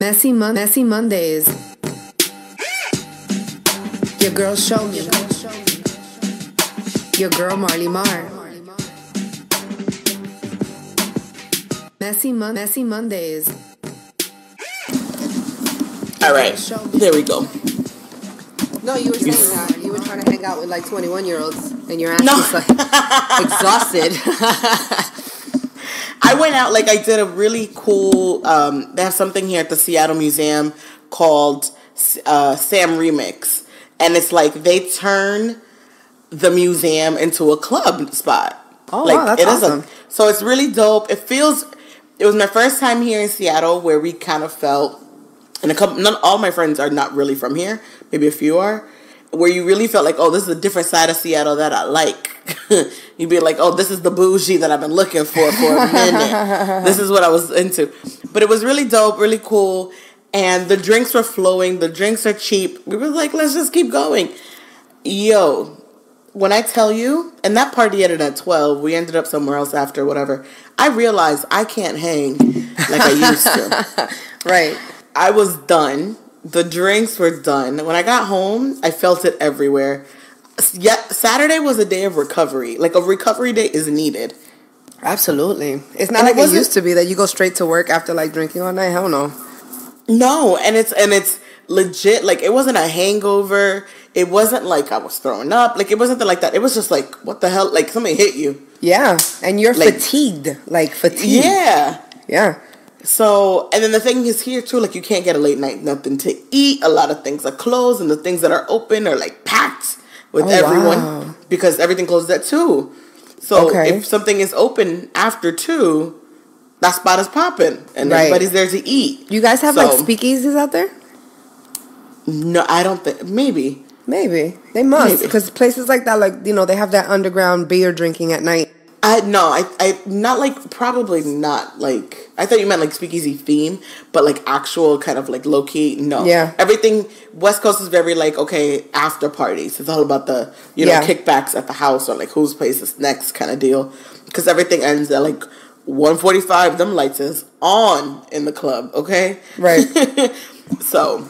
Messy Mondays. Your girl show me. Your girl Marley Mar. Messy Mondays. All right, there we go. No, you were saying that you were trying to hang out with like 21-year-olds, and your ass was like exhausted. I went out, like I did a really cool, they have something here at the Seattle Museum called Sam Remix. And it's like they turn the museum into a club spot. Oh, like, wow, that's awesome. So it's really dope. It was my first time here in Seattle where we kind of felt, and all my friends are not really from here, maybe a few are, where you really felt like, oh, this is a different side of Seattle that I like. You'd be like, oh, this is the bougie that I've been looking for a minute. This is what I was into. But it was really dope, really cool. And the drinks were flowing. The drinks are cheap. We were like, let's just keep going. Yo, when I tell you, and that party ended at 12. We ended up somewhere else after, whatever. I realized I can't hang like I used to. Right. I was done. The drinks were done. When I got home, I felt it everywhere. Yeah, Saturday was a day of recovery. Like, a recovery day is needed. Absolutely. It's not like it used to be that you go straight to work after, like, drinking all night. Hell no. No, and it's legit. Like, it wasn't a hangover. It wasn't like I was throwing up. Like, it wasn't like that. It was just like, what the hell? Like, somebody hit you. Yeah, and you're like, fatigued. Like, fatigued. Yeah. Yeah. So, and then the thing is here, too, like, you can't get a late night nothing to eat. A lot of things are closed, and the things that are open are, like, packed with everyone. Wow. Because everything closes at 2. So, if something is open after 2, that spot is popping, and everybody's there to eat. You guys have, like, speakeasies out there? No, I don't think. Maybe. They must, because places like that, like, you know, they have that underground beer drinking at night. I not like, probably not like, I thought you meant like speakeasy theme, but like actual kind of like low key. No, yeah. Everything West Coast is very like, okay, after parties. It's all about the know kickbacks at the house or like whose place is next kind of deal, because everything ends at like 1:45. Them lights is on in the club. Okay, right. So,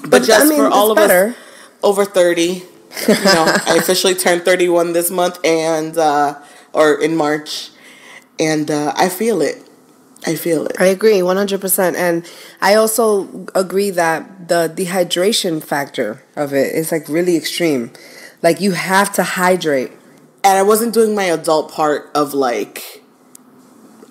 but just for all of us over 30, you know, I officially turned 31 this month and. Or in March, and I feel it. I agree 100%, and I also agree that the dehydration factor of it is like really extreme. Like, you have to hydrate. And I wasn't doing my adult part of like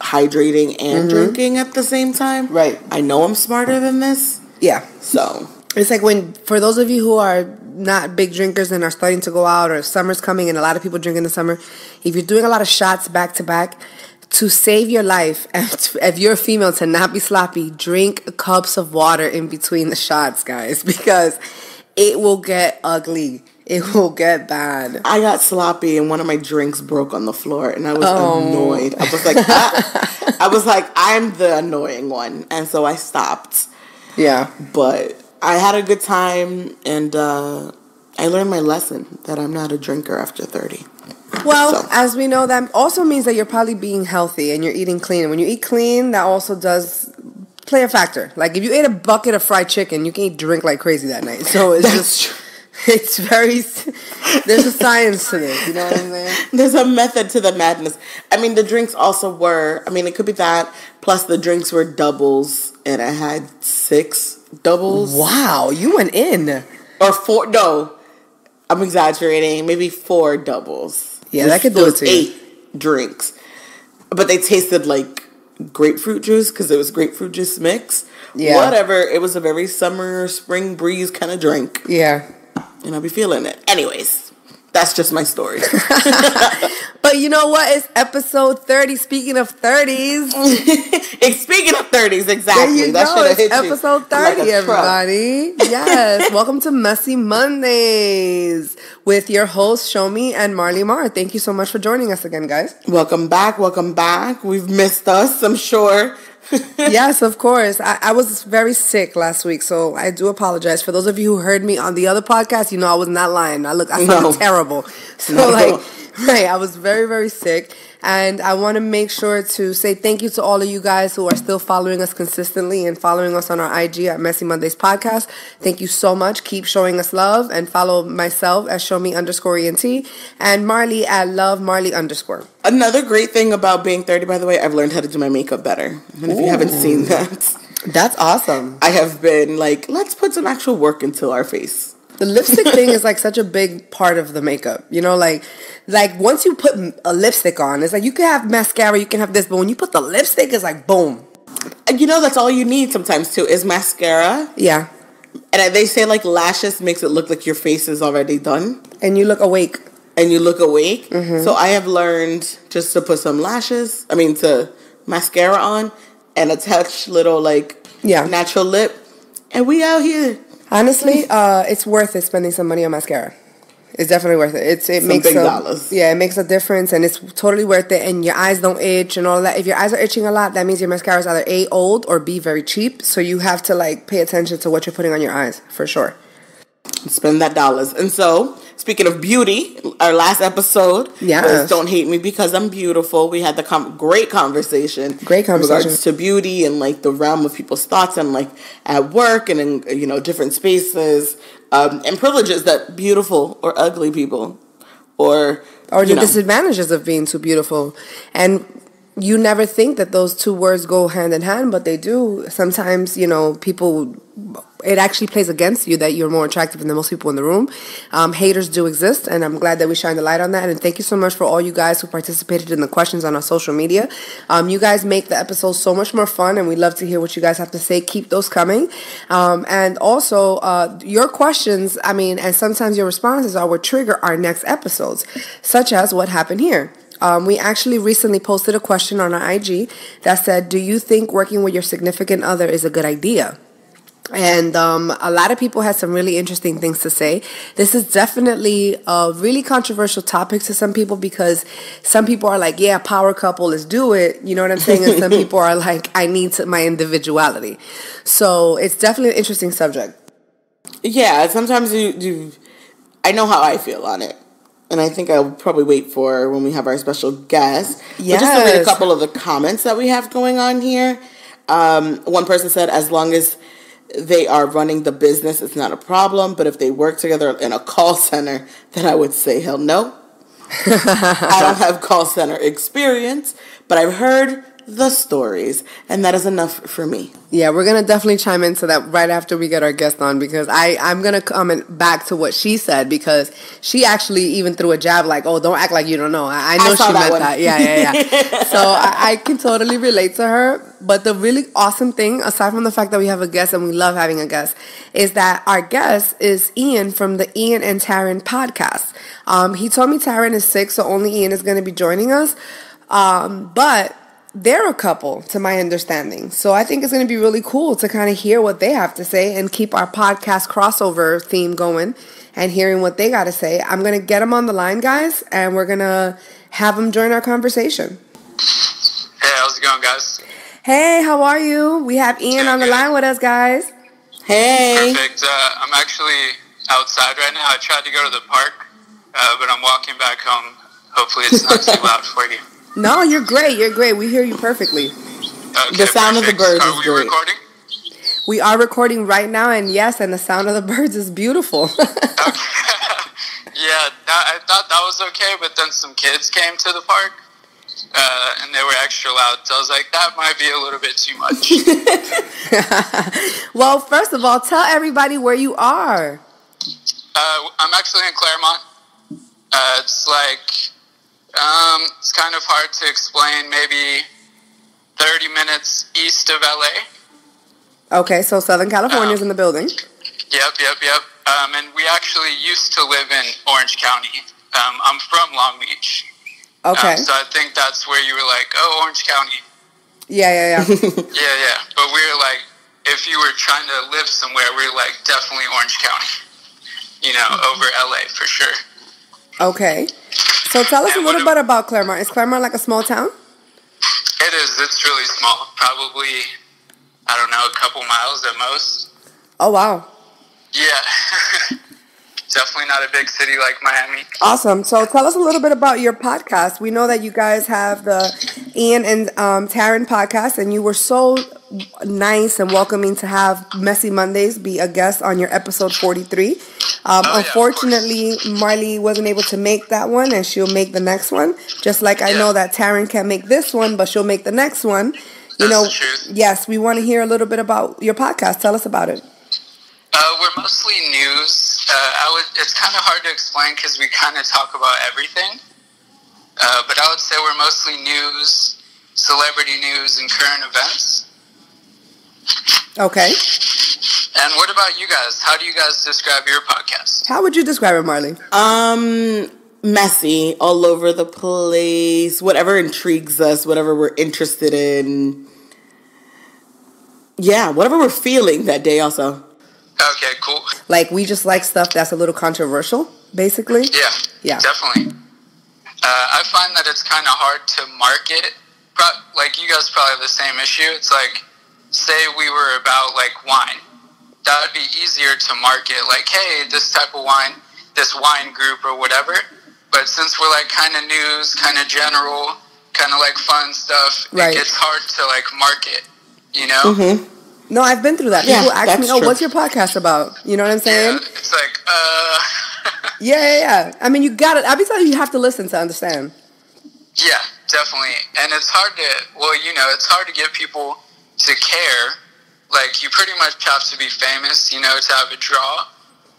hydrating and drinking at the same time. Right. I know I'm smarter than this. Yeah. So it's like for those of you who are not big drinkers and are starting to go out, or summer's coming and a lot of people drink in the summer, if you're doing a lot of shots back to back, to save your life, and if you're a female, to not be sloppy, drink cups of water in between the shots, guys, because it will get ugly. It will get bad. I got sloppy and one of my drinks broke on the floor and I was annoyed. I was like, I'm the annoying one. And so I stopped. Yeah. But I had a good time, and I learned my lesson that I'm not a drinker after 30. Well, as we know, that also means that you're probably being healthy and you're eating clean. And when you eat clean, that also does play a factor. Like, if you ate a bucket of fried chicken, you can't drink like crazy that night. So it's very, there's a science to this, you know what I'm saying? There's a method to the madness. I mean, the drinks also were, I mean, it could be that, plus the drinks were doubles, and I had 6 doubles. Wow, you went in. Or 4, no, I'm exaggerating, maybe 4 doubles. Yeah, that could do it to you. 8 drinks. But they tasted like grapefruit juice, because it was grapefruit juice mix. Yeah. Whatever, it was a very summer, spring breeze kind of drink. Yeah. And I'll be feeling it. Anyways, that's just my story. But you know what? It's episode 30. Speaking of 30s. Speaking of 30s, exactly. There you go. It's episode 30, like everybody. Yes. Welcome to Messy Mondays with your hosts, Shomi and Marley Mar. Thank you so much for joining us again, guys. Welcome back. We've missed us, I'm sure. Yes, of course. I was very sick last week, so I do apologize. For those of you who heard me on the other podcast, you know I was not lying. I sounded terrible. So, Right, I was very, very sick. And I want to make sure to say thank you to all of you guys who are still following us consistently and following us on our IG at Messy Mondays Podcast. Thank you so much. Keep showing us love, and follow myself at showme_ENT and Marley at lovemarley_. Another great thing about being 30, by the way, I've learned how to do my makeup better. And if you haven't seen that, that's awesome. I have been like, let's put some actual work into our face. The lipstick thing is like such a big part of the makeup, you know, like once you put a lipstick on, it's like you can have mascara, you can have this, but when you put the lipstick, it's like boom. You know, that's all you need sometimes too, is mascara. Yeah. And they say like lashes makes it look like your face is already done. And you look awake. Mm-hmm. So I have learned just to put some to mascara on and attach little natural lip. And we out here. Honestly, it's worth it spending some money on mascara. It's definitely worth it. It makes big dollars. Yeah, it makes a difference, and it's totally worth it. And your eyes don't itch and all that. If your eyes are itching a lot, that means your mascara is either A, old, or B, very cheap. So you have to pay attention to what you're putting on your eyes for sure. Spend that dollars. And so, speaking of beauty, our last episode was Don't Hate Me Because I'm Beautiful. We had the great conversation. In regards to beauty and the realm of people's thoughts and at work and in different spaces and privileges that beautiful or ugly people or the disadvantages of being too beautiful. And you never think that those two words go hand in hand, but they do. Sometimes, people, it actually plays against you that you're more attractive than most people in the room. Haters do exist, and I'm glad that we shine the light on that. And thank you so much for all you guys who participated in the questions on our social media. You guys make the episodes so much more fun, and we love to hear what you guys have to say. Keep those coming. And also, your questions, and sometimes your responses are what trigger our next episodes, such as what happened here. We actually recently posted a question on our IG that said, do you think working with your significant other is a good idea? And a lot of people had some really interesting things to say. This is definitely a really controversial topic to some people because some people are like, yeah, power couple, let's do it. You know what I'm saying? And some people are like, I need my individuality. So it's definitely an interesting subject. Yeah, sometimes I know how I feel on it. And I think I'll probably wait for when we have our special guest. Yes. But just to read a couple of the comments that we have going on here. One person said, as long as they are running the business, it's not a problem. But if they work together in a call center, then I would say, hell no. I don't have call center experience, but I've heard the stories, and that is enough for me. Yeah, we're going to definitely chime into that right after we get our guest on, because I'm going to comment back to what she said, because she actually even threw a jab like, oh, don't act like you don't know. I know she meant that. Yeah. So I can totally relate to her. But the really awesome thing, aside from the fact that we have a guest and we love having a guest, is that our guest is Ian from the Ian and Taryn Podcast. He told me Taryn is sick, so only Ian is going to be joining us. But they're a couple, to my understanding. So I think it's going to be really cool to kind of hear what they have to say and keep our podcast crossover theme going and hearing what they got to say. I'm going to get them on the line, guys, and we're going to have them join our conversation. Hey, how's it going, guys? Hey, how are you? We have Ian on the line with us, guys. Hey. Perfect. I'm actually outside right now. I tried to go to the park, but I'm walking back home. Hopefully it's not too loud for you. No, you're great. You're great. We hear you perfectly. Okay, the sound of the birds is great. Are we recording? We are recording right now, and yes, and the sound of the birds is beautiful. Okay. Yeah, I thought that was okay, but then some kids came to the park, and they were extra loud. So I was like, that might be a little bit too much. Well, first of all, tell everybody where you are. I'm actually in Claremont. It's kind of hard to explain. Maybe 30 minutes east of LA. Okay, so Southern California is in the building. Yep. And we actually used to live in Orange County. I'm from Long Beach. Okay. So I think that's where you were like, oh, Orange County. Yeah. Yeah. But we were like, if you were trying to live somewhere, we were like, definitely Orange County. Over LA for sure. Okay. So tell us a little bit about Claremont. Is Claremont like a small town? It is. It's really small. Probably, I don't know, a couple miles at most. Oh, wow. Yeah. Definitely not a big city like Miami. Awesome. So tell us a little bit about your podcast. We know that you guys have the Ian and Taryn Podcast, and you were so nice and welcoming to have Messy Mondays be a guest on your episode 43. Unfortunately, Marley wasn't able to make that one, and she'll make the next one. Just like I know that Taryn can't make this one, but she'll make the next one. Yes, we want to hear a little bit about your podcast. Tell us about it. We're mostly news. It's kind of hard to explain because we kind of talk about everything. But I would say we're mostly news, celebrity news, and current events. Okay. And what about you guys? How do you guys describe your podcast? How would you describe it, Marley? Messy, all over the place, whatever intrigues us, whatever we're interested in. Yeah, whatever we're feeling that day also. Okay, cool. Like, we just like stuff that's a little controversial, basically? Yeah, definitely. I find that it's kind of hard to market. Like, you guys probably have the same issue. It's like, say we were about, like, wine. That would be easier to market. Like, hey, this type of wine, this wine group or whatever. But since we're, like, kind of news, kind of general, kind of, like, fun stuff, it gets hard to, like, market, you know? Mm-hmm. No, I've been through that. Yeah, people ask me, true. what's your podcast about? You know what I'm saying? Yeah, it's like, Yeah. I mean, you got it. I'll be telling you, you have to listen to understand. Yeah, definitely. And it's hard it's hard to get people to care. Like, you pretty much have to be famous, to have a draw.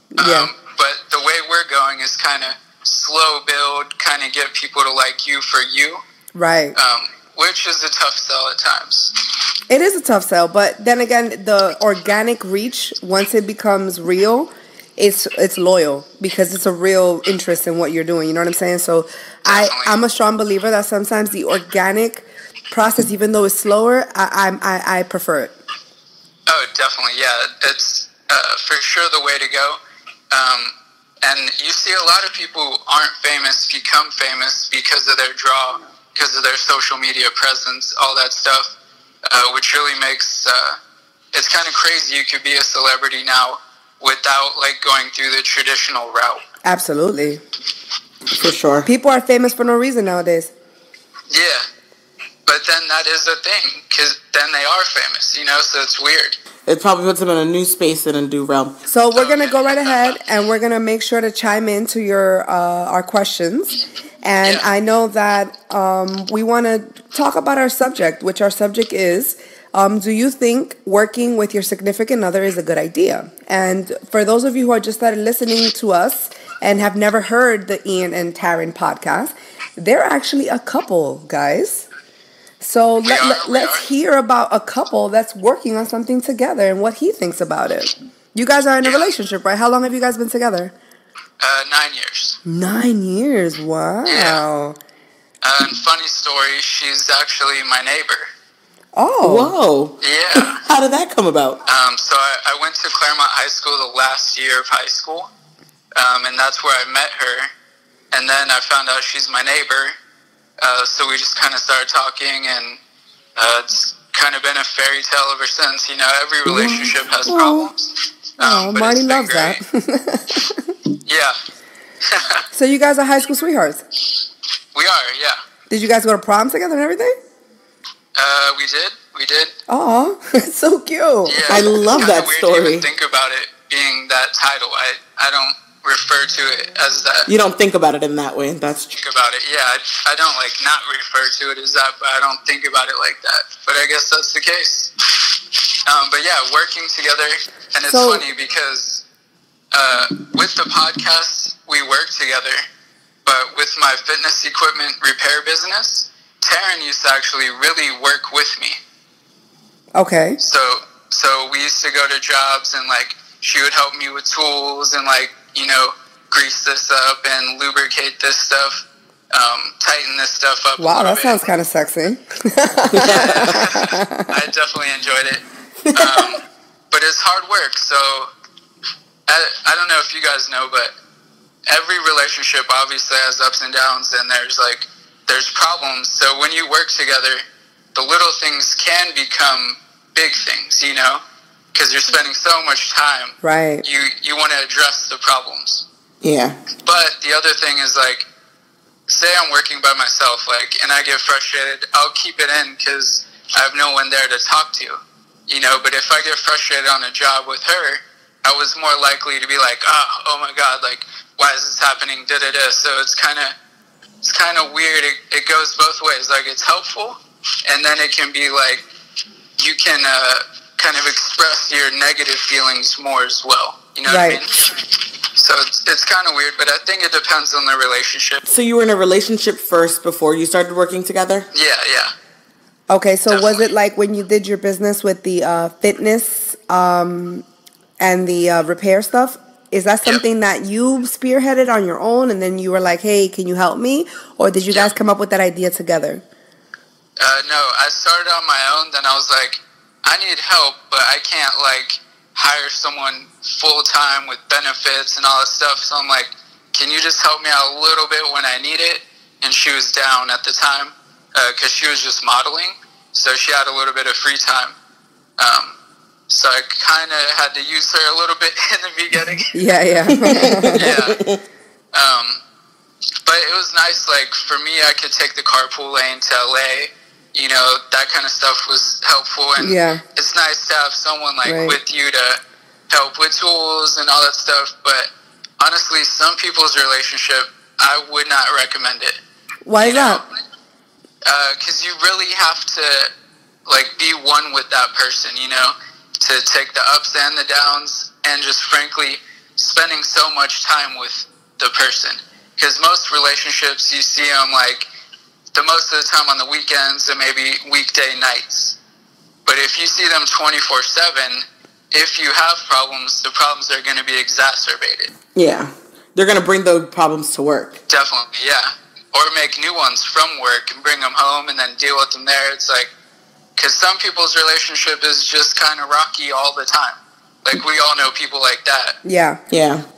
But the way we're going is kind of slow build, kind of get people to like you for you. Right. Which is a tough sell at times. It is a tough sell, but then again, the organic reach, once it becomes real, it's loyal because it's a real interest in what you're doing. You know what I'm saying? So I'm a strong believer that sometimes the organic process, even though it's slower, I prefer it. Oh, definitely. Yeah, it's for sure the way to go. And you see a lot of people who aren't famous become famous because of their draw, because of their social media presence, all that stuff. Which really makes it's kind of crazy. You could be a celebrity now without like going through the traditional route. Absolutely, for sure. People are famous for no reason nowadays. Yeah, but then that is a thing because then they are famous, So it's weird. It probably puts them in a new space and a new realm. So we're gonna go right ahead, and we're gonna make sure to chime into your our questions. And I know that we want to talk about our subject, which our subject is, do you think working with your significant other is a good idea? And for those of you who are just started listening to us and have never heard the Ian and Taryn podcast, they're actually a couple, guys. So let's hear about a couple that's working on something together and what he thinks about it. You guys are in a relationship, right? How long have you guys been together? 9 years. 9 years, wow. Yeah. And funny story, she's actually my neighbor. Oh. Whoa. Yeah. How did that come about? So I went to Claremont High School the last year of high school, and that's where I met her. And then I found out she's my neighbor, so we just kind of started talking, and it's kind of been a fairy tale ever since. Every relationship has problems. Marty loves that. Yeah. So you guys are high school sweethearts? We are, yeah. Did you guys go to prom together and everything? We did. Oh, it's so cute. Yeah, I love that story. To even think about it being that title. I don't refer to it as that. You don't think about it in that way. That's think about it. Yeah, I don't not refer to it as that, but I don't think about it like that. But I guess that's the case. But yeah, working together, and it's funny because with the podcast we work together, but with my fitness equipment repair business, Taryn used to actually really work with me. Okay. So we used to go to jobs and she would help me with tools and grease this up and lubricate this stuff, tighten this stuff up. Wow, that sounds kind of sexy. I definitely enjoyed it. But it's hard work. So I don't know if you guys know, but every relationship obviously has ups and downs, and there's problems. So when you work together, the little things can become big things, because you're spending so much time. Right. You want to address the problems. Yeah. But the other thing is, like, say I'm working by myself, like, and I get frustrated, I'll keep it in because I have no one there to talk to, you know. But if I get frustrated on a job with her, I was more likely to be like, oh my God, like, why is this happening? So it's kind of weird. It goes both ways. Like, it's helpful, and then it can be like you can kind of express your negative feelings more as well. You know what I mean? So it's kind of weird, but I think it depends on the relationship. So you were in a relationship first before you started working together? Yeah. Okay, so Definitely. was it like when you did your business with the fitness and the repair stuff? Is that something that you spearheaded on your own, and then you were like, hey, can you help me? Or did you guys come up with that idea together? No, I started on my own, then I was like, I need help, but I can't, like, hire someone full-time with benefits and all that stuff. So I'm like, can you just help me out a little bit when I need it? And she was down at the time because she was just modeling, so she had a little bit of free time. So I kind of had to use her a little bit in the beginning. Yeah. Yeah. But it was nice, like, for me, I could take the carpool lane to LA. You know, that kind of stuff was helpful. And it's nice to have someone, like, with you to help with tools and all that stuff. But honestly, some people's relationship, I would not recommend it. Why is that? Because you really have to, like, be one with that person, you know, to take the ups and the downs, and just frankly spending so much time with the person. Because most relationships, you see them, like, the most of the time on the weekends and maybe weekday nights. But if you see them 24/7, if you have problems, the problems are going to be exacerbated. Yeah. They're going to bring those problems to work. Definitely, yeah. Or make new ones from work and bring them home and then deal with them there. It's like, because some people's relationship is just kind of rocky all the time. Like, we all know people like that. Yeah.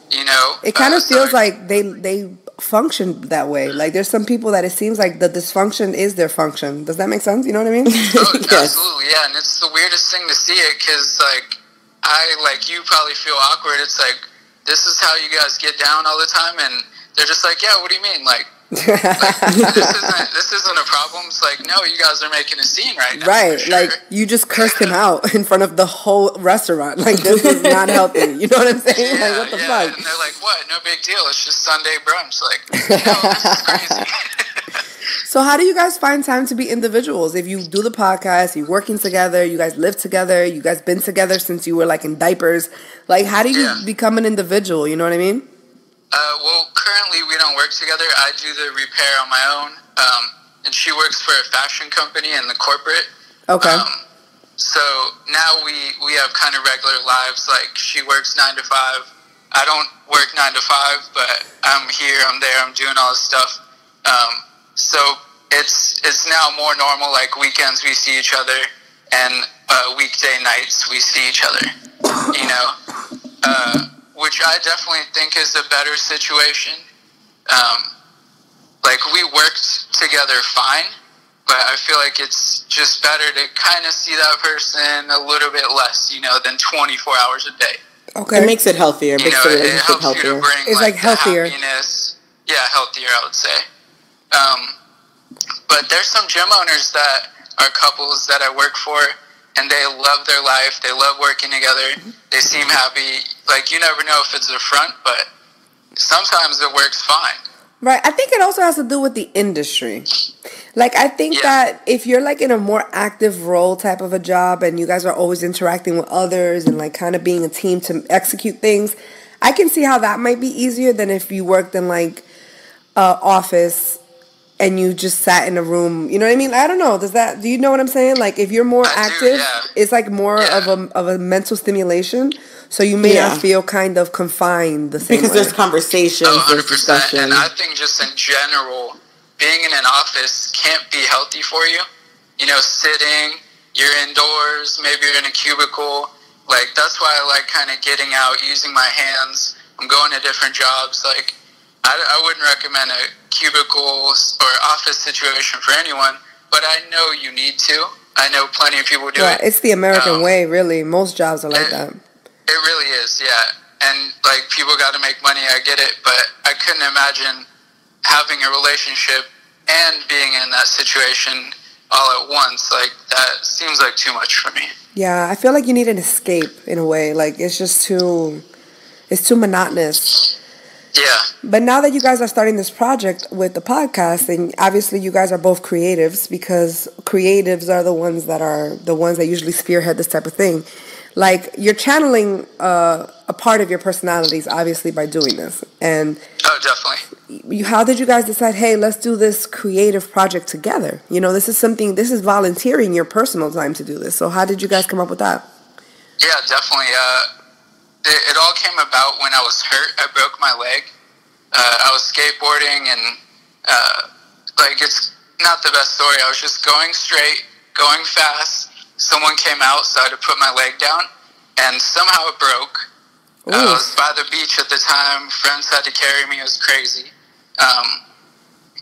You know? It kind of feels like they function that way. Like, there's some people that it seems like the dysfunction is their function. Does that make sense? You know what I mean? Oh, Yes. Absolutely, yeah. And it's the weirdest thing to see it because, like, you probably feel awkward. It's like, this is how you guys get down all the time, and they're just like, yeah, what do you mean? Like, this isn't a problem. It's like, no, you guys are making a scene right now. Right, sure. like, you just cursed him out in front of the whole restaurant. Like, this is not healthy. You know what I'm saying? Yeah, like, what the fuck? And they're like, what? No big deal. It's just Sunday brunch. Like, no, this is crazy. So how do you guys find time to be individuals? If you do the podcast, you're working together, you guys live together, you guys been together since you were, like, in diapers. Like, how do you become an individual? You know what I mean? Well, currently we don't work together. I do the repair on my own, and she works for a fashion company in the corporate. Okay. So now we have kind of regular lives. Like, she works 9 to 5. I don't work 9 to 5, but I'm here, I'm there, I'm doing all this stuff. So it's now more normal. Like, weekends we see each other, and weekday nights we see each other. You know. Which I definitely think is a better situation. Like, we worked together fine, but I feel like it's just better to kind of see that person a little bit less, you know, than 24 hours a day. Okay. It makes it healthier. You know, it helps you to bring, it's like healthier. Happiness. Yeah, healthier, I would say. But there's some gym owners that are couples that I work for, and they love their life. They love working together. They seem happy. Like, you never know if it's a front, but sometimes it works fine. Right. I think it also has to do with the industry. Like, I think that if you're, like, in a more active role type of a job and you guys are always interacting with others and, like, kind of being a team to execute things, I can see how that might be easier than if you worked in, like, office and you just sat in a room. You know what I mean? I don't know. Do you know what I'm saying? Like, if you're more active, it's like more of a mental stimulation. So you may not feel kind of confined the same way. Because there's conversations, there's 100%. discussion. And I think just in general, being in an office can't be healthy for you. You know, sitting, you're indoors, maybe you're in a cubicle. Like, that's why I like kind of getting out, using my hands. I'm going to different jobs. Like, I wouldn't recommend a cubicle or office situation for anyone, but I know you need to. I know plenty of people do it. It's the American way, really. Most jobs are like that. It really is, yeah. and like people got to make money. I get it, but I couldn't imagine having a relationship and being in that situation all at once. Like, that seems like too much for me. Yeah, I feel like you need an escape in a way. Like, it's too monotonous. Yeah. But now that you guys are starting this project with the podcast, and obviously you guys are both creatives, because creatives are the ones that usually spearhead this type of thing. Like, you're channeling a part of your personalities, obviously, by doing this. And oh, definitely. How did you guys decide, hey, let's do this creative project together? You know, this is volunteering your personal time to do this. So how did you guys come up with that? Yeah, definitely. It all came about when I was hurt. I broke my leg. I was skateboarding, and like, it's not the best story. I was just going straight, going fast. Someone came out, so I had to put my leg down, and somehow it broke. I was by the beach at the time. Friends had to carry me. It was crazy.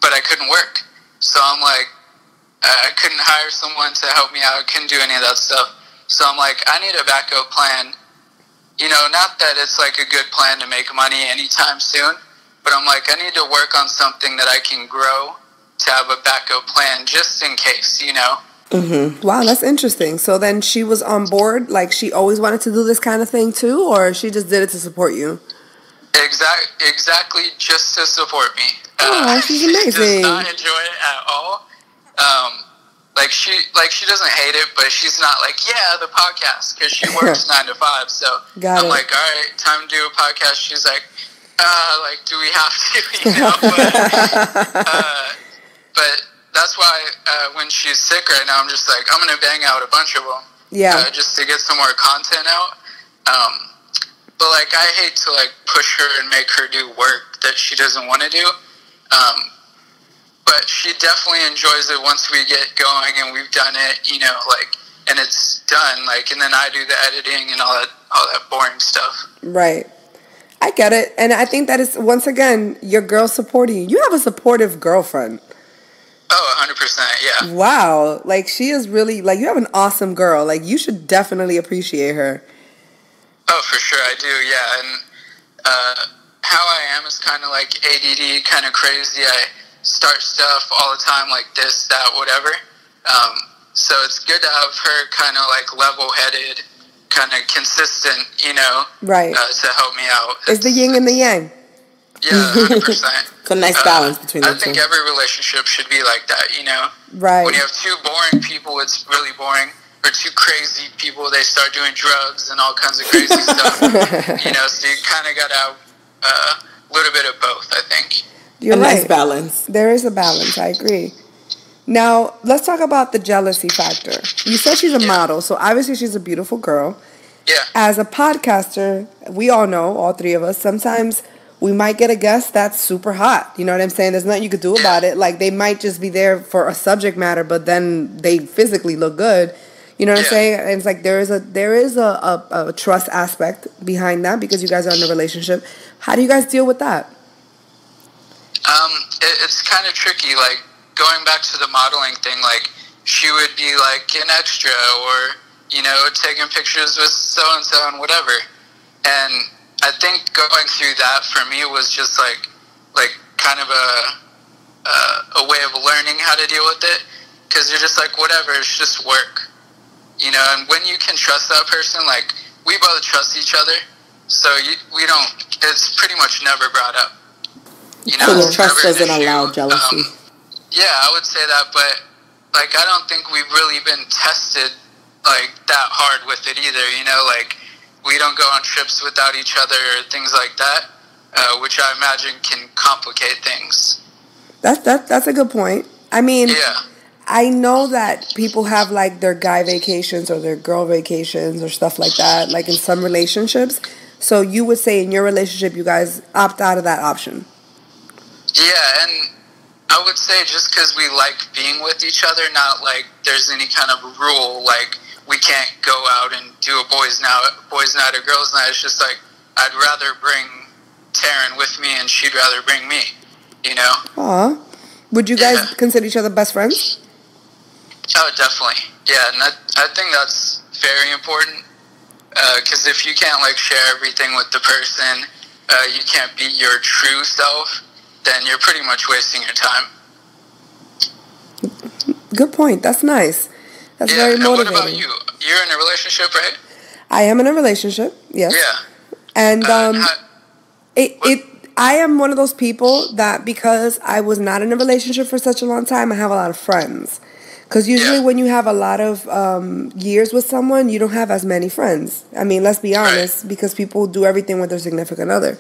But I couldn't work. So I'm like, I couldn't hire someone to help me out. I couldn't do any of that stuff. So I'm like, I need a backup plan. You know, not that it's like a good plan to make money anytime soon, but I'm like, I need to work on something that I can grow to have a backup plan just in case, you know? Mm-hmm. Wow, that's interesting. So then she was on board, like she always wanted to do this kind of thing too, or she just did it to support you? Exactly, just to support me. Oh, she's amazing. She does not enjoy it at all. She doesn't hate it, but she's not like, yeah, the podcast, because she works 9 to 5. So I'm like, all right, time to do a podcast. She's like, do we have to? You know, but that's why when she's sick right now, I'm just like, I'm gonna bang out a bunch of them, just to get some more content out. But like, I hate to like push her and make her do work that she doesn't want to do. But she definitely enjoys it once we get going and we've done it, you know, like, and it's done, like, and then I do the editing and all that boring stuff. Right. I get it. And I think that is, once again, your girl supporting you. You have a supportive girlfriend. Oh, 100%, yeah. Wow. Like, she is really, like, you have an awesome girl. Like, you should definitely appreciate her. Oh, for sure, I do, yeah. And how I am is kind of like ADD, kind of crazy. I start stuff all the time, like this, that, whatever. So it's good to have her kind of like level-headed, kind of consistent, you know, right, to help me out. It's the yin and the yang. Yeah, 100%. It's a nice balance between the two. I think every relationship should be like that, you know? Right. When you have two boring people, it's really boring. Or two crazy people, they start doing drugs and all kinds of crazy stuff. You know, so you kind of got to have a little bit of both, I think. You're right. Nice balance. There is a balance. I agree. Now, let's talk about the jealousy factor. You said she's a model, so obviously she's a beautiful girl. Yeah. As a podcaster, we all know, all three of us, sometimes we might get a guest that's super hot. You know what I'm saying? There's nothing you could do about it. Like, they might just be there for a subject matter, but then they physically look good. You know what I'm saying? And it's like there is a trust aspect behind that because you guys are in a relationship. How do you guys deal with that? It's kind of tricky. Like, going back to the modeling thing, like, she would be like an extra or, you know, taking pictures with so-and-so and whatever. And I think going through that for me was just like kind of a way of learning how to deal with it. Because you're just like, whatever, it's just work. You know, and when you can trust that person, like, we both trust each other, so we don't, it's pretty much never brought up. You know, so trust doesn't allow jealousy. Yeah, I would say that, but, like, I don't think we've really been tested, like, that hard with it either, you know, like, we don't go on trips without each other or things like that, which I imagine can complicate things. That's a good point. I mean, I know that people have, like, their guy vacations or their girl vacations or stuff like that, like in some relationships. So you would say in your relationship, you guys opt out of that option. Yeah, and I would say just because we like being with each other, not like there's any kind of rule, like we can't go out and do a boys' night or girls' night. It's just like I'd rather bring Taryn with me and she'd rather bring me, you know? Aw. Would you guys consider each other best friends? Oh, definitely. Yeah, and I think that's very important. Because if you can't like share everything with the person, you can't be your true self, then you're pretty much wasting your time. Good point. That's nice. That's very motivating. And what about you? You're in a relationship, right? I am in a relationship, yes. Yeah. And I am one of those people that because I was not in a relationship for such a long time, I have a lot of friends. Because usually when you have a lot of years with someone, you don't have as many friends. I mean, let's be honest, because people do everything with their significant other.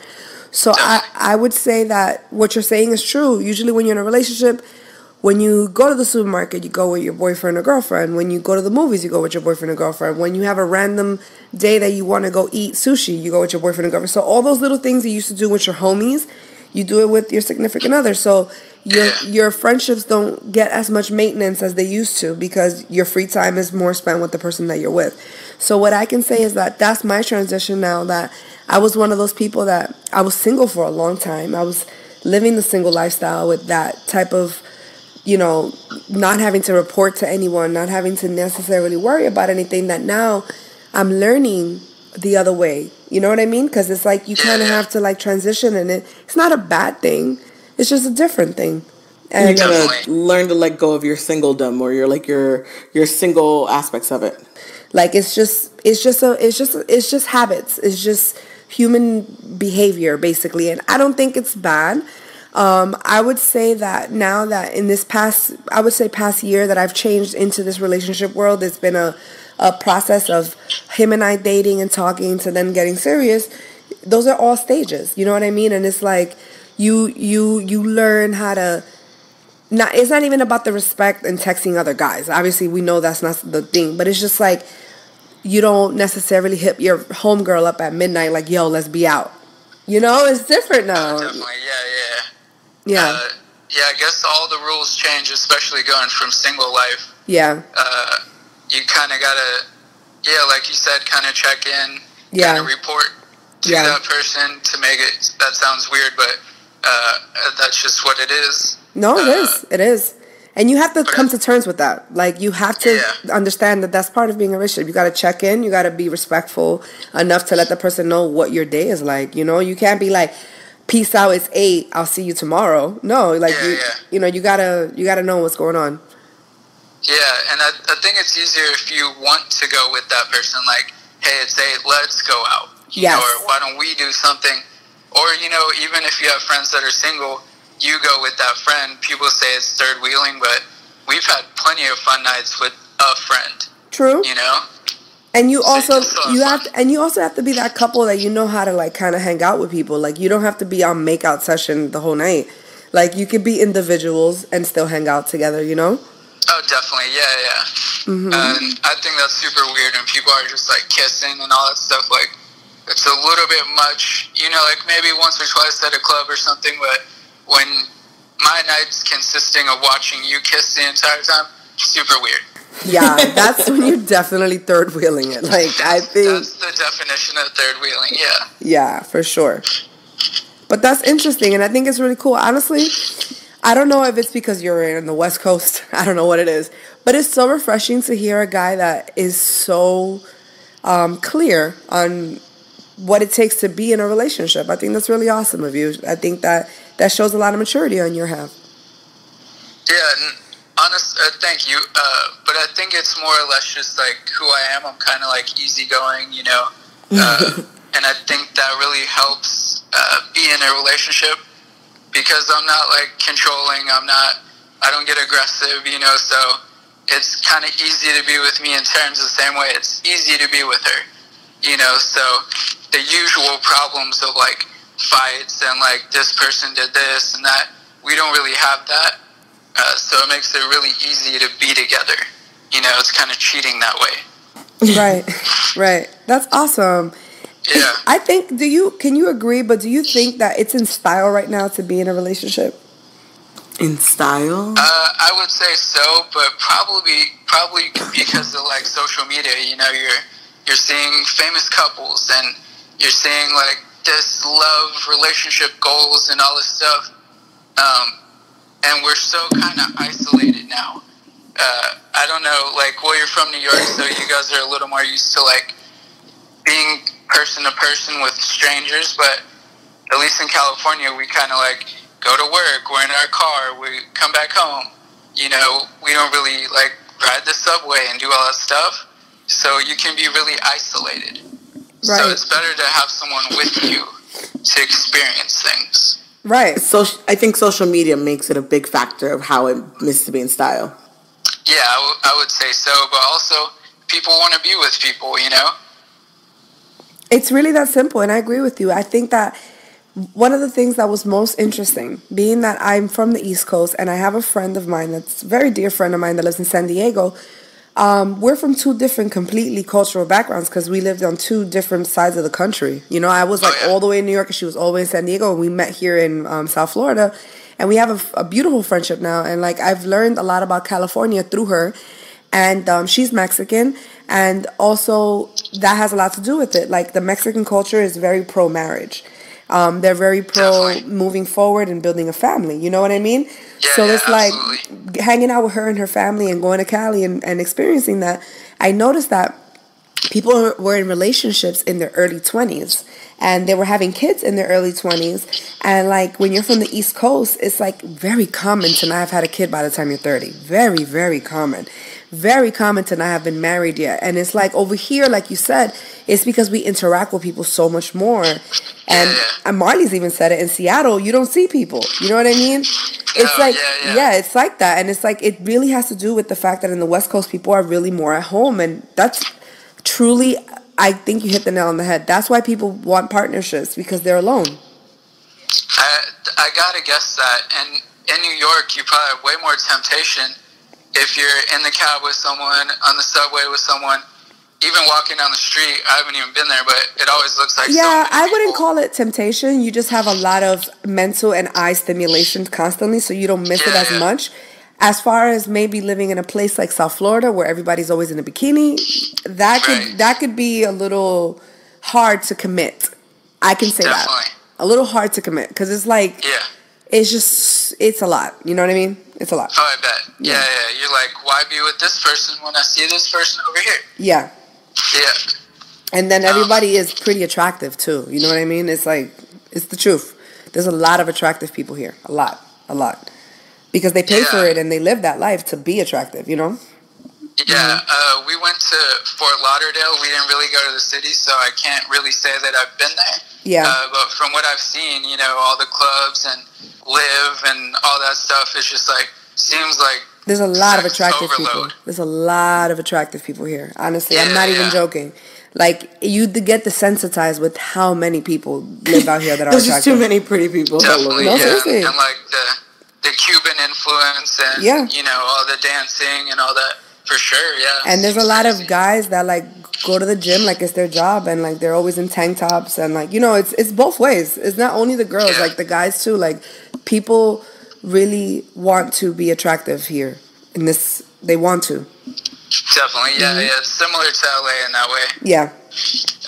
So I would say that what you're saying is true. Usually when you're in a relationship, when you go to the supermarket, you go with your boyfriend or girlfriend. When you go to the movies, you go with your boyfriend or girlfriend. When you have a random day that you want to go eat sushi, you go with your boyfriend or girlfriend. So all those little things you used to do with your homies, you do it with your significant other. So your friendships don't get as much maintenance as they used to because your free time is more spent with the person that you're with. So what I can say is that that's my transition now, that I was one of those people that I was single for a long time. I was living the single lifestyle with that type of, not having to report to anyone, not having to necessarily worry about anything, that now I'm learning the other way. You know what I mean? Because it's like you kind of have to like transition, and it's not a bad thing. It's just a different thing. And you gotta learn to let go of your singledom or your single aspects of it. Like it's just habits. It's just human behavior basically, and I don't think it's bad. I would say that now that in this past year that I've changed into this relationship world, it's been a process of him and I dating and talking to then getting serious. Those are all stages, you know what I mean? And it's like you learn how to it's not even about the respect and texting other guys. Obviously, we know that's not the thing, but it's just like you don't necessarily hit your homegirl up at midnight like, yo, let's be out. It's different now. Definitely, yeah. I guess all the rules change, especially going from single life. Yeah. You kind of gotta, like you said, kind of check in, kind of report to that person to make it. That sounds weird, but that's just what it is. No, it is. And you have to come to terms with that. Like, you have to understand that that's part of being a relationship. You got to check in. You got to be respectful enough to let the person know what your day is like. You can't be like, peace out, it's 8, I'll see you tomorrow. No, like, you gotta know what's going on. Yeah, and I think it's easier if you want to go with that person. Like, hey, it's 8, let's go out. Or why don't we do something? Or, even if you have friends that are single, you go with that friend. People say it's third wheeling, but we've had plenty of fun nights with a friend. True. And you also have to be that couple that how to like kind of hang out with people. Like, you don't have to be on makeout session the whole night. Like, you could be individuals and still hang out together. Oh, definitely, yeah. Mm-hmm. And I think that's super weird when people are just like kissing and all that stuff. Like, it's a little bit much. Like maybe once or twice at a club or something, but when my night's consisting of watching you kiss the entire time, super weird. Yeah, that's when you're definitely third wheeling it. Like, I think that's the definition of third wheeling. Yeah. Yeah, for sure. But that's interesting, and I think it's really cool. Honestly, I don't know if it's because you're in the West Coast. I don't know what it is, but it's so refreshing to hear a guy that is so clear on what it takes to be in a relationship. I think that's really awesome of you. I think that shows a lot of maturity on your half. Yeah, thank you. But I think it's more or less just like who I am. I'm kind of like easygoing, and I think that really helps be in a relationship because I'm not like controlling. I don't get aggressive, so it's kind of easy to be with me in terms of the same way it's easy to be with her, so the usual problems of like fights and like this person did this and that, we don't really have that. So it makes it really easy to be together. It's kind of cheating that way. Right. That's awesome. Yeah. I think, can you agree, but do you think that it's in style right now to be in a relationship? In style? I would say so, but probably because of like social media, you're seeing famous couples and you're seeing like this love relationship goals and all this stuff. And we're so kind of isolated now. I don't know, like, well, you're from New York, so you guys are a little more used to, like, being person to person with strangers, but at least in California, we kind of like go to work, we're in our car, we come back home. You know, we don't really like ride the subway and do all that stuff. So you can be really isolated. Right. So it's better to have someone with you to experience things. Right. So I think social media makes it a big factor of how it misses to be in style. Yeah, I would say so. But also, people want to be with people, you know? It's really that simple, and I agree with you. I think that one of the things that was most interesting, being that I'm from the East Coast, and I have a friend of mine that's a very dear friend of mine that lives in San Diego. We're from two different completely cultural backgrounds because we lived on two different sides of the country. You know, I was like all the way in New York and she was all the way in San Diego, and we met here in South Florida, and we have a beautiful friendship now. And like I've learned a lot about California through her, and she's Mexican, and also that has a lot to do with it. Like the Mexican culture is very pro-marriage. They're very pro moving forward and building a family. You know what I mean? Yeah, so it's like absolutely. Hanging out with her and her family and going to Cali and experiencing that. I noticed that people were in relationships in their early 20s and they were having kids in their early 20s. And like when you're from the East Coast, it's like very common to not have had a kid by the time you're 30. Very, very common. Very common to not have been married yet. And it's like over here, like you said, it's because we interact with people so much more. And Marley's even said it, in Seattle, you don't see people. You know what I mean? It's it's like that. And it's like, it really has to do with the fact that in the West Coast, people are really more at home. And that's truly, I think you hit the nail on the head. That's why people want partnerships, because they're alone. I gotta guess that. And in New York, you probably have way more temptation if you're in the cab with someone, on the subway with someone, even walking down the street. I haven't even been there, but it always looks like I wouldn't call it temptation. You just have a lot of mental and eye stimulation constantly, so you don't miss it as much. As far as maybe living in a place like South Florida where everybody's always in a bikini, that could be a little hard to commit. I can say that. A little hard to commit, because it's like, it's a lot. You know what I mean? It's a lot. Oh, I bet. Yeah. You're like, why be with this person when I see this person over here? Yeah. Yeah. And then everybody is pretty attractive, too. You know what I mean? It's like, it's the truth. There's a lot of attractive people here. A lot. Because they pay for it and they live that life to be attractive, you know? Yeah. We went to Fort Lauderdale. We didn't really go to the city, so I can't really say that I've been there. Yeah. But from what I've seen, you know, all the clubs and Live and all that stuff, it's just like, seems like there's a lot of attractive people. There's a lot of attractive people here. Honestly, I'm not even joking. Like, you get desensitized with how many people live out here that are attractive. There's just too many pretty people. Definitely, seriously. And like the Cuban influence and, you know, all the dancing and all that. For sure, yeah. And there's a lot of guys that, like, go to the gym like it's their job, and, like, they're always in tank tops, and, like, you know, it's both ways. It's not only the girls, like, the guys, too. Like, people really want to be attractive here. In this, they want to. Definitely, yeah. It's similar to LA in that way. Yeah.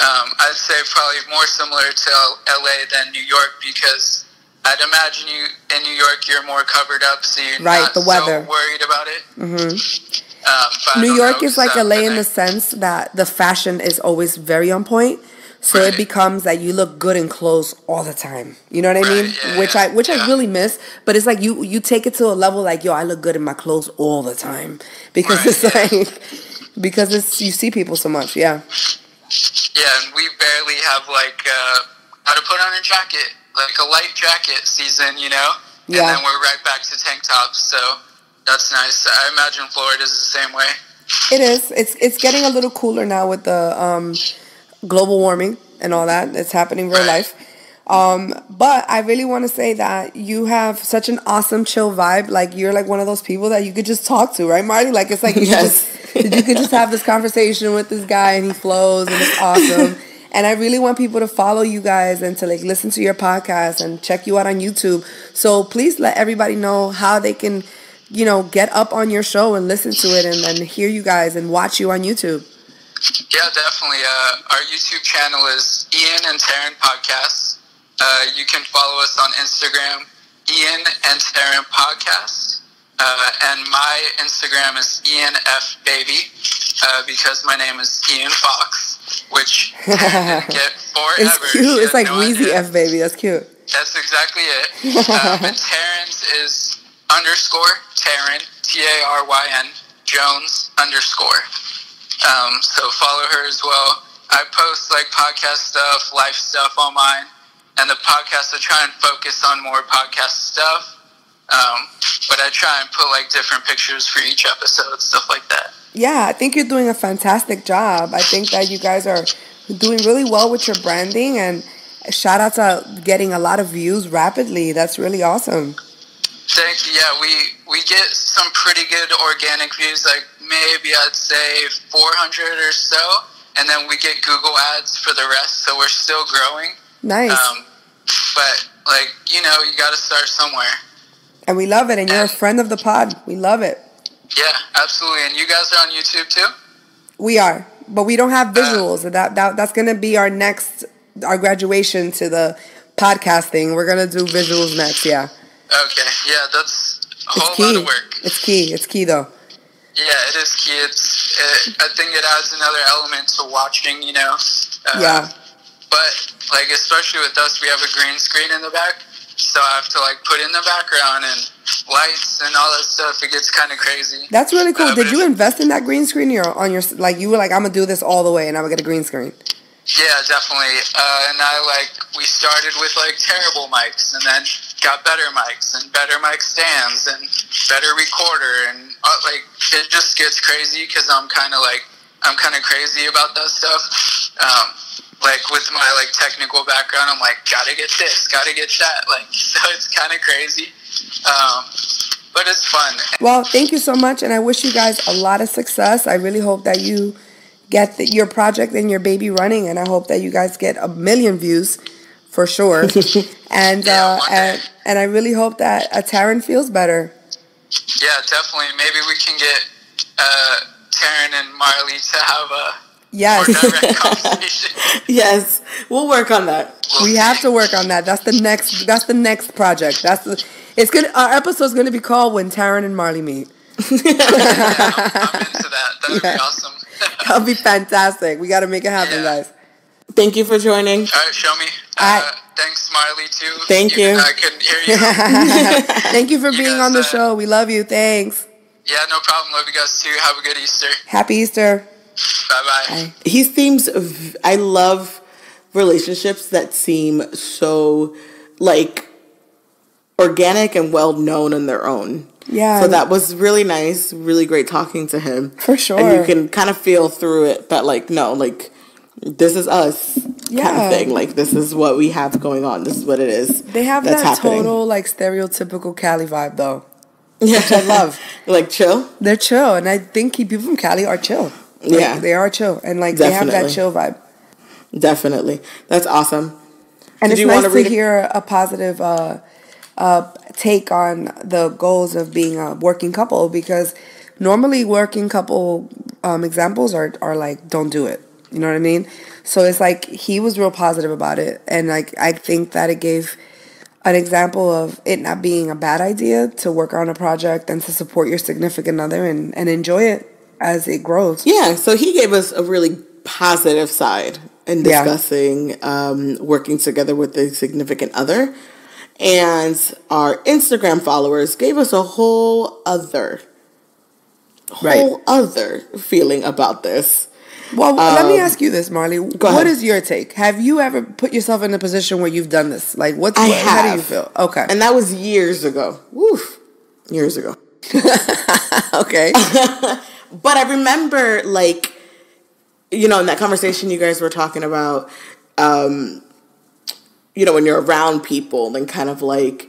I'd say probably more similar to LA than New York, because I'd imagine you in New York, you're more covered up, so you're not the weather. So worried about it. Mm-hmm. New York is like LA in the sense that the fashion is always very on point. So it becomes that you look good in clothes all the time. You know what I mean? Which I really miss. But it's like you take it to a level like, yo, I look good in my clothes all the time. Because it's like, because you see people so much, Yeah, and we barely have like how to put on a jacket, like a light jacket season, you know? And then we're right back to tank tops, so that's nice. I imagine Florida's the same way. It is. It's getting a little cooler now with the global warming and all that. It's happening real life. But I really want to say that you have such an awesome, chill vibe. Like, you're like one of those people that you could just talk to, right, Marty? Like, it's like you could just have this conversation with this guy and he flows and it's awesome. And I really want people to follow you guys and to, like, listen to your podcast and check you out on YouTube. So please let everybody know how they can, you know, get up on your show and listen to it and hear you guys and watch you on YouTube. Yeah, definitely. Our YouTube channel is Ian and Taryn Podcast. You can follow us on Instagram, Ian and Taryn Podcast. And my Instagram is Ian F Baby, because my name is Ian Fox. which Taryn didn't get forever. It's cute. It's like Weezy F Baby. That's cute. That's exactly it. And Taryn's is _Taryn, TARYN, Jones _. So follow her as well. I post like podcast stuff, life stuff on mine, and the podcast I try and focus on more podcast stuff. But I try and put like different pictures for each episode, stuff like that. Yeah, I think you're doing a fantastic job. I think that you guys are doing really well with your branding, and shout out to getting a lot of views rapidly. That's really awesome. Thank you. Yeah, we get some pretty good organic views, like maybe I'd say 400 or so, and then we get Google ads for the rest, so we're still growing. Nice. But like, you got to start somewhere. And we love it, and you're a friend of the pod. We love it. Yeah, absolutely. And you guys are on YouTube too? We are, but we don't have visuals. That's gonna be our graduation to the podcasting. We're gonna do visuals next. Yeah. Okay. Yeah, that's a whole lot of work. It's key. It's key, though. Yeah, it is key. I think it adds another element to watching. Yeah. But like, especially with us, we have a green screen in the back, so I have to like put in the background and lights and all that stuff. It gets kind of crazy. That's really cool. Did you invest in that green screen? You were like, I'm gonna do this all the way, and I'm gonna get a green screen. Yeah, definitely. And we started with like terrible mics, and then got better mics and better mic stands and better recorder, and like it just gets crazy because I'm kind of crazy about that stuff. Like with my like technical background, I'm like, gotta get this, gotta get that. Like, so it's kind of crazy. But it's fun. Well, thank you so much, and I wish you guys a lot of success. I really hope that you get your project and your baby running, and I hope that you guys get 1 million views for sure. And and I really hope that Taryn feels better. Yeah, definitely. Maybe we can get Taryn and Marley to have a more direct conversation. Yes, we'll work on that. We have to work on that. That's the next project. Our episode's gonna be called When Taryn and Marley Meet. I'm into that. That would be awesome. That'll be fantastic. We got to make it happen, guys. Thank you for joining. All right, show me. Thanks, Marley, too. Thank you. I couldn't hear you. Thank you for being on the show. We love you. Thanks. Yeah, no problem. Love you guys, too. Have a good Easter. Happy Easter. Bye-bye. I love relationships that seem so, like, organic and well-known on their own. Yeah. So that was really nice. Really great talking to him. For sure. And you can kind of feel through it that, like, no, like, this is us kind of thing. Like, this is what we have going on. This is what it is. They have that happening. Total, like, stereotypical Cali vibe, though. Yeah. Which I love. Like, chill? They're chill. And I think people from Cali are chill. Like, yeah. They are chill. And, like, Definitely. they have that chill vibe. Definitely. That's awesome. And it's nice to hear a positive take on the goals of being a working couple, because normally working couple examples are like, don't do it. You know what I mean? So it's like he was real positive about it. And like I think that it gave an example of it not being a bad idea to work on a project and to support your significant other and enjoy it as it grows. Yeah, so he gave us a really positive side in discussing working together with a significant other. And our Instagram followers gave us a whole other feeling about this. Well, let me ask you this, Marley. What is your take? Have you ever put yourself in a position where you've done this? Like, how do you feel? Okay. And that was years ago. Woof. Years ago. Okay. But I remember, like, in that conversation you guys were talking about, when you're around people and kind of like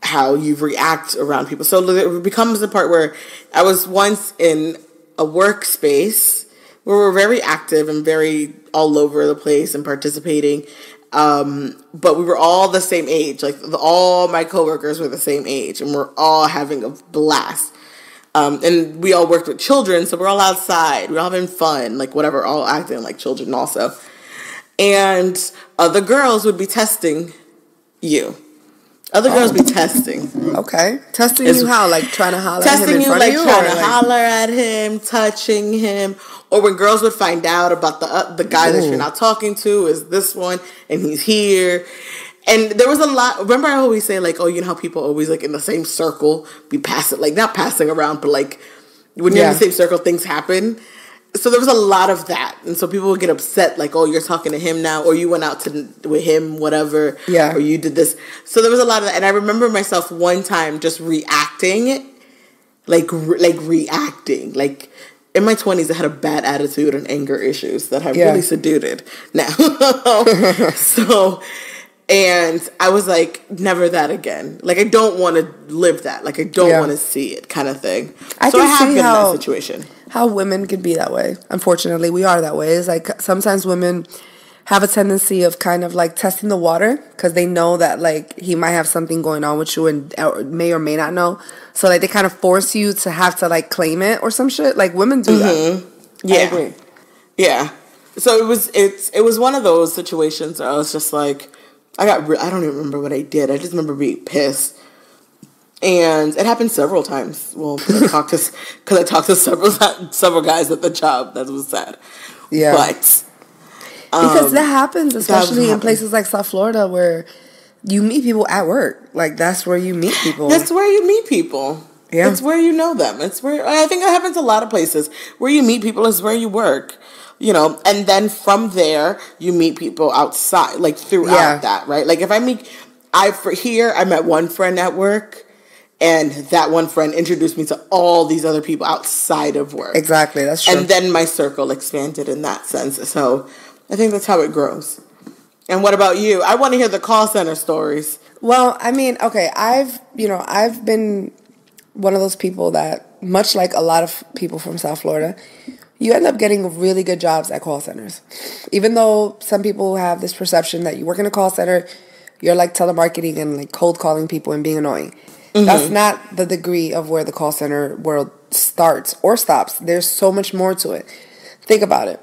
how you react around people. So it becomes a part where I was once in a workspace where we're very active and very all over the place and participating. But we were all the same age. Like all my coworkers were the same age and we're all having a blast. And we all worked with children, so we're all outside. We're all having fun, like whatever, all acting like children also. And the girls would be testing you. Other girls be testing. Okay. Testing you how? Like trying to holler at him Testing in you, front like of you? trying to holler at him, touching him. Or when girls would find out about the guy that you're not talking to is this one, and he's here. And there was a lot. Remember I always say, like, oh, you know how people always, like, in the same circle be passing, like, not passing around, but, like, when you're in the same circle, things happen. So there was a lot of that. And so people would get upset, like, oh, you're talking to him now, or you went out with him, whatever, or you did this. So there was a lot of that. And I remember myself one time just reacting, like reacting. Like, in my 20s, I had a bad attitude and anger issues that have really subdued it now. So, and I was like, never that again. Like, I don't want to live that. Like, I don't want to see it kind of thing. I have been in that situation. How women can be that way. Unfortunately, we are that way. It's like sometimes women have a tendency of kind of like testing the water because they know that like he might have something going on with you and may or may not know. So like they kind of force you to have to like claim it or some shit. Like women do that. Yeah. I agree. Yeah. So it was one of those situations where I was just like, I don't even remember what I did. I just remember being pissed. And it happened several times. Well, because I talked to several guys at the job. That was sad. Yeah. But because that happens, especially in places like South Florida where you meet people at work. Like that's where you meet people. That's where you meet people. Yeah. It's where you know them. It's where I think it happens a lot of places. Where you meet people is where you work. You know, and then from there you meet people outside, like throughout that, right? Like if I met one friend at work. And that one friend introduced me to all these other people outside of work. Exactly, that's true. And then my circle expanded in that sense. So I think that's how it grows. And what about you? I want to hear the call center stories. Well, I mean, okay, I've been one of those people that, much like a lot of people from South Florida, you end up getting really good jobs at call centers. Even though some people have this perception that you work in a call center, you're like telemarketing and like cold calling people and being annoying. Mm-hmm. That's not the degree of where the call center world starts or stops. There's so much more to it. Think about it.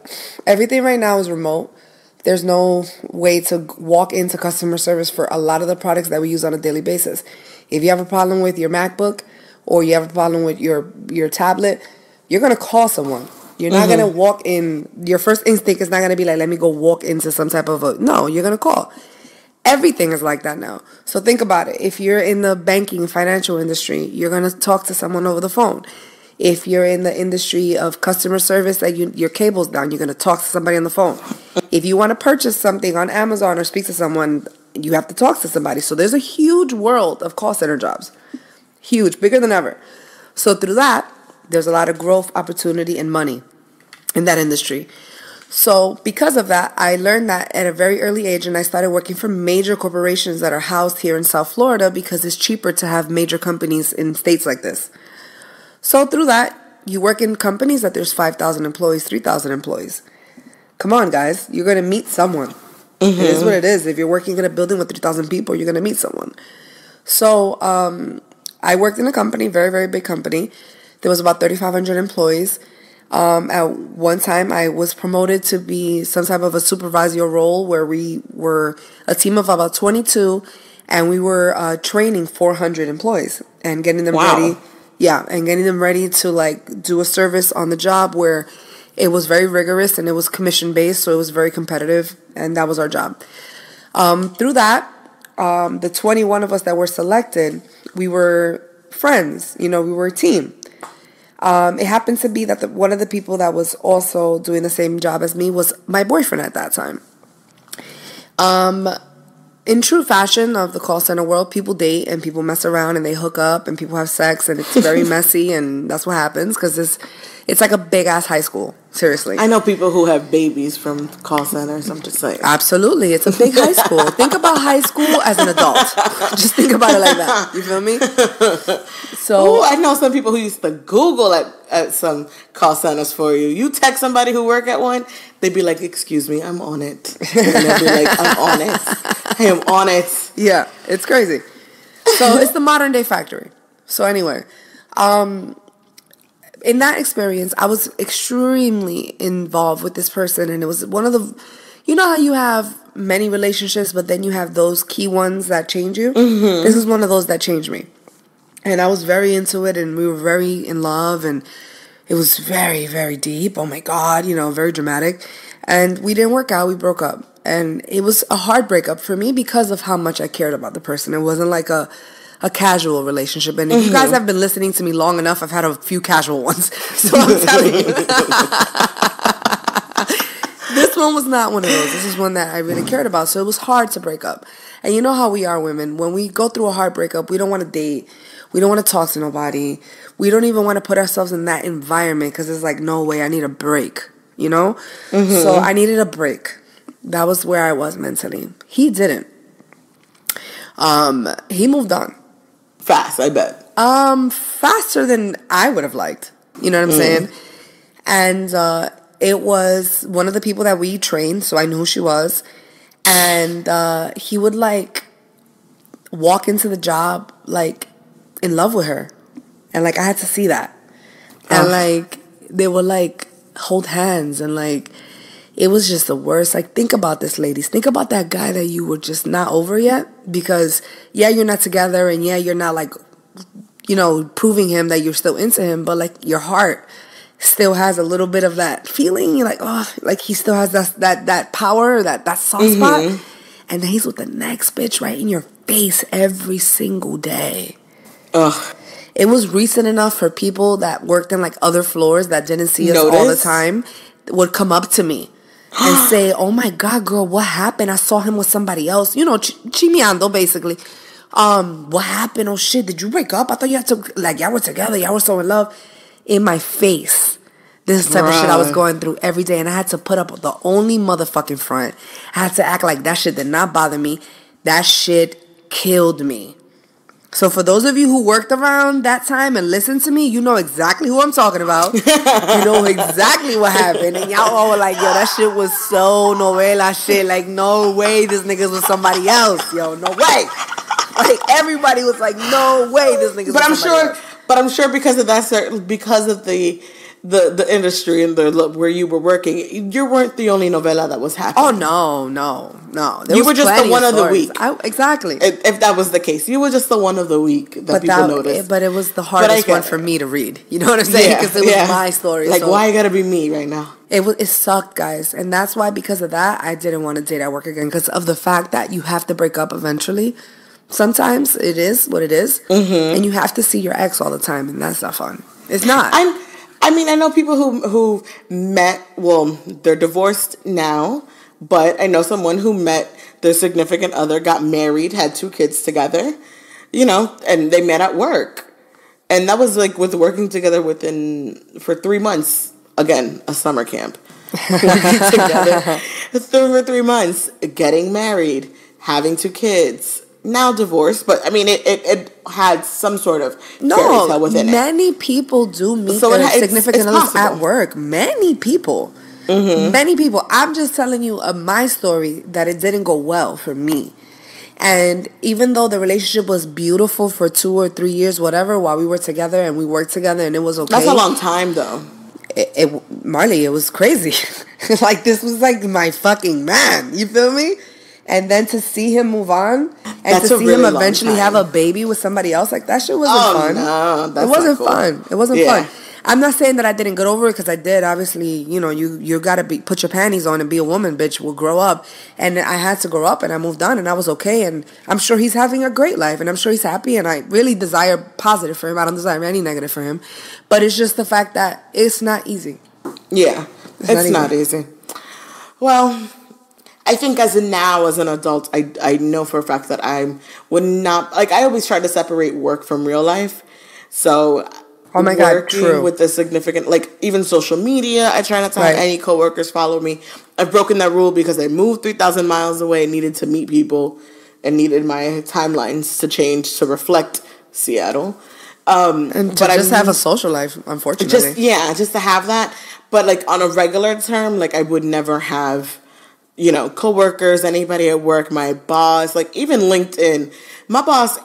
Everything right now is remote. There's no way to walk into customer service for a lot of the products that we use on a daily basis. If you have a problem with your MacBook or you have a problem with your tablet, you're going to call someone. You're not going to walk in. Your first instinct is not going to be like, let me go walk into some type of no, you're going to call. Everything is like that now. So think about it. If you're in the banking, financial industry, you're going to talk to someone over the phone. If you're in the industry of customer service, that your cable's down, you're going to talk to somebody on the phone. If you want to purchase something on Amazon or speak to someone, you have to talk to somebody. So there's a huge world of call center jobs. Huge, bigger than ever. So through that, there's a lot of growth, opportunity, and money in that industry. So because of that, I learned that at a very early age, and I started working for major corporations that are housed here in South Florida because it's cheaper to have major companies in states like this. So through that, you work in companies that there's 5,000 employees, 3,000 employees. Come on, guys. You're going to meet someone. It is what it is. If you're working in a building with 3,000 people, you're going to meet someone. So I worked in a company, very, very big company. There was about 3,500 employees. At one time, I was promoted to be some type of a supervisory role where we were a team of about 22, and we were training 400 employees and getting them ready. Yeah, and getting them ready to like do a service on the job where it was very rigorous and it was commission based, so it was very competitive, and that was our job. Through that, the 21 of us that were selected, we were friends. You know, we were a team. It happened to be that one of the people that was also doing the same job as me was my boyfriend at that time. In true fashion of the call center world, people date and people mess around and they hook up and people have sex and it's very messy, and that's what happens because it's like a big ass high school. Seriously. I know people who have babies from call centers. I'm just saying. Absolutely. It's a big high school. Think about high school as an adult. Just think about it like that. You feel me? So ooh, I know some people who used to Google at some call centers for you. You text somebody who work at one, they'd be like, excuse me, I'm on it. And they'd be like, I'm on it. I am on it. Yeah, it's crazy. So it's the modern day factory. So anyway, in that experience, I was extremely involved with this person, and it was one of the, you know how you have many relationships, but then you have those key ones that change you? Mm-hmm. This is one of those that changed me. And I was very into it, and we were very in love, and it was very, very deep. Oh my God, very dramatic. And we didn't work out. We broke up. And it was a hard breakup for me because of how much I cared about the person. It wasn't like a casual relationship. And if you guys have been listening to me long enough, I've had a few casual ones. So I'm telling you. This one was not one of those. This is one that I really cared about. So it was hard to break up. And you know how we are women. When we go through a hard breakup, we don't want to date. We don't want to talk to nobody. We don't even want to put ourselves in that environment because it's like, no way, I need a break, So I needed a break. That was where I was mentally. He didn't. He moved on. Fast, I bet. Faster than I would have liked. You know what I'm saying? And it was one of the people that we trained, so I knew who she was. And he would, walk into the job, in love with her. And, I had to see that. And, they would, hold hands and, it was just the worst. Think about this, ladies. Think about that guy that you were just not over yet. Because, yeah, you're not together. And, yeah, you're not, proving him that you're still into him. But, your heart still has a little bit of that feeling. You're he still has that power, that soft spot. And then he's with the next bitch right in your face every single day. Ugh. It was recent enough for people that worked in, other floors that didn't see us all the time would come up to me. And say, oh my God, girl, what happened? I saw him with somebody else. Chimeando, basically. What happened? Oh shit, did you break up? I thought you had to, y'all were together. Y'all were so in love. In my face. This type of shit I was going through every day. And I had to put up the only motherfucking front. I had to act like that shit did not bother me. That shit killed me. So for those of you who worked around that time and listened to me, you know exactly who I'm talking about. You know exactly what happened. And y'all all were like, yo, that shit was so novela shit. No way this nigga's with somebody else. Yo, no way. Everybody was like, no way this nigga's with somebody else. But I'm sure because of that, because of the industry and where you were working, you weren't the only novela that was happening. Oh, no. You were just the one of the week. Exactly. If that was the case. You were just the one of the week that people noticed. But it was the hardest one for me to read. You know what I'm saying? Because it was my story. Why you gotta be me right now? It sucked, guys. And that's why, because of that, I didn't want to date at work again. Because of the fact that you have to break up eventually. Sometimes it is what it is. Mm-hmm. And you have to see your ex all the time. And that's not fun. It's not. I know people who met, they're divorced now, but I know someone who met their significant other, got married, had 2 kids together, and they met at work. And that was with working together for 3 months, again, a summer camp. Working together for 3 months, getting married, having 2 kids. Now divorced, but it had some sort of fairy tale within it. Many people do meet their significant others at work. Many people. Mm-hmm. Many people. I'm just telling you my story that it didn't go well for me. And even though the relationship was beautiful for 2 or 3 years, whatever, while we were together and we worked together and it was okay. That's a long time, though. Marley, it was crazy. This was my fucking man. You feel me? And then to see him move on and to see him eventually have a baby with somebody else, that shit wasn't fun. No, that's it wasn't cool. fun. It wasn't fun. I'm not saying that I didn't get over it, because I did. Obviously, you gotta put your panties on and be a woman, bitch. We'll grow up. And I had to grow up, and I moved on, and I was okay. And I'm sure he's having a great life, and I'm sure he's happy. And I really desire positive for him. I don't desire any negative for him. But it's just the fact that it's not easy. Yeah, it's not easy. Well, I think as an adult, I know for a fact that I would not, I always try to separate work from real life. So, oh my God, true. With the significant, even social media, I try not to have any coworkers follow me. I've broken that rule because I moved 3,000 miles away, needed to meet people, and needed my timelines to change to reflect Seattle. And to just have a social life, unfortunately. Just to have that. But, on a regular term, I would never have, coworkers, anybody at work, my boss, even LinkedIn. My boss,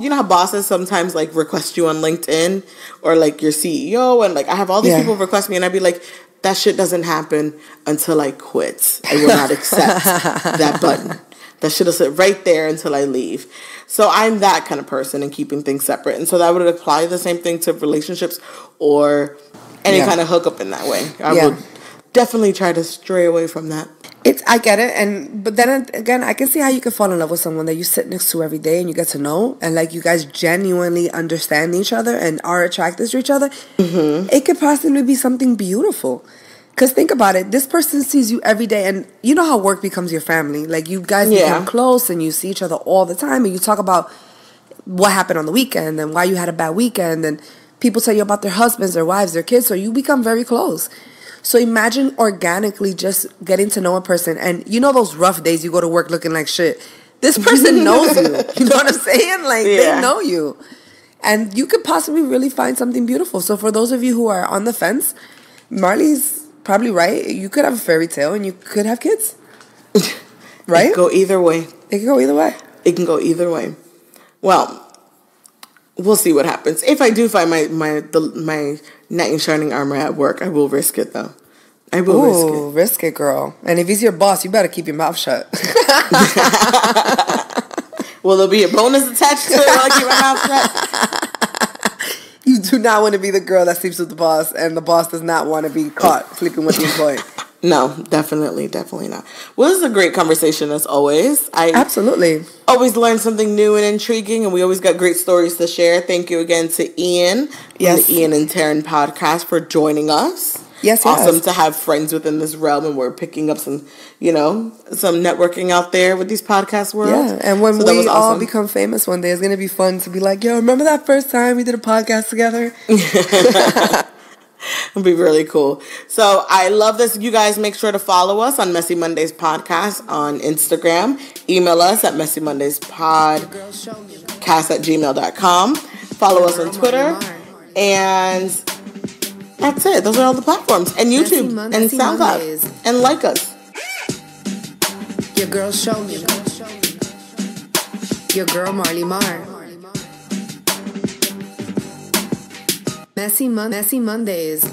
you know how bosses sometimes request you on LinkedIn or your CEO, and I have all these people request me, and I'd be like, that shit doesn't happen until I quit. I will not accept that button. That shit will sit right there until I leave. So I'm that kind of person in keeping things separate. And so that would apply the same thing to relationships or any kind of hookup in that way. I would definitely try to stray away from that. I get it, but then again, I can see how you can fall in love with someone that you sit next to every day and you get to know, and like you guys genuinely understand each other and are attracted to each other. Mm-hmm. It could possibly be something beautiful. Because think about it, this person sees you every day, and you know how work becomes your family. Like you guys become close and you see each other all the time, and you talk about what happened on the weekend and why you had a bad weekend, and people tell you about their husbands, their wives, their kids, so you become very close. So imagine organically just getting to know a person. And you know those rough days you go to work looking like shit. This person knows you. You know what I'm saying? Like, they know you. And you could possibly really find something beautiful. So for those of you who are on the fence, Marley's probably right. You could have a fairy tale and you could have kids. Right? It can go either way. It can go either way. It can go either way. Well, we'll see what happens. If I do find my knight in shining armor at work, I will risk it, though. I will risk it, girl. And if he's your boss, you better keep your mouth shut. Will there be a bonus attached to it while I keep my mouth shut? You do not want to be the girl that sleeps with the boss, and the boss does not want to be caught sleeping with the employee. No, definitely not. Well, this is a great conversation as always. I absolutely always learn something new and intriguing, and we always got great stories to share. Thank you again to Ian from the Ian and Taryn Podcast for joining us. Yes, awesome to have friends within this realm, and we're picking up some networking out there with these podcast worlds. Yeah, and when we all become famous one day, it's going to be fun to be like, yo, remember that first time we did a podcast together? It'll be really cool. So I love this. You guys make sure to follow us on Messy Mondays Podcast on Instagram. Email us at messymondays.podcast@gmail.com. Follow us on Twitter. And that's it. Those are all the platforms. And YouTube and SoundCloud. And like us. Your girl show me. Your girl Marley Mar. Messy Mondays.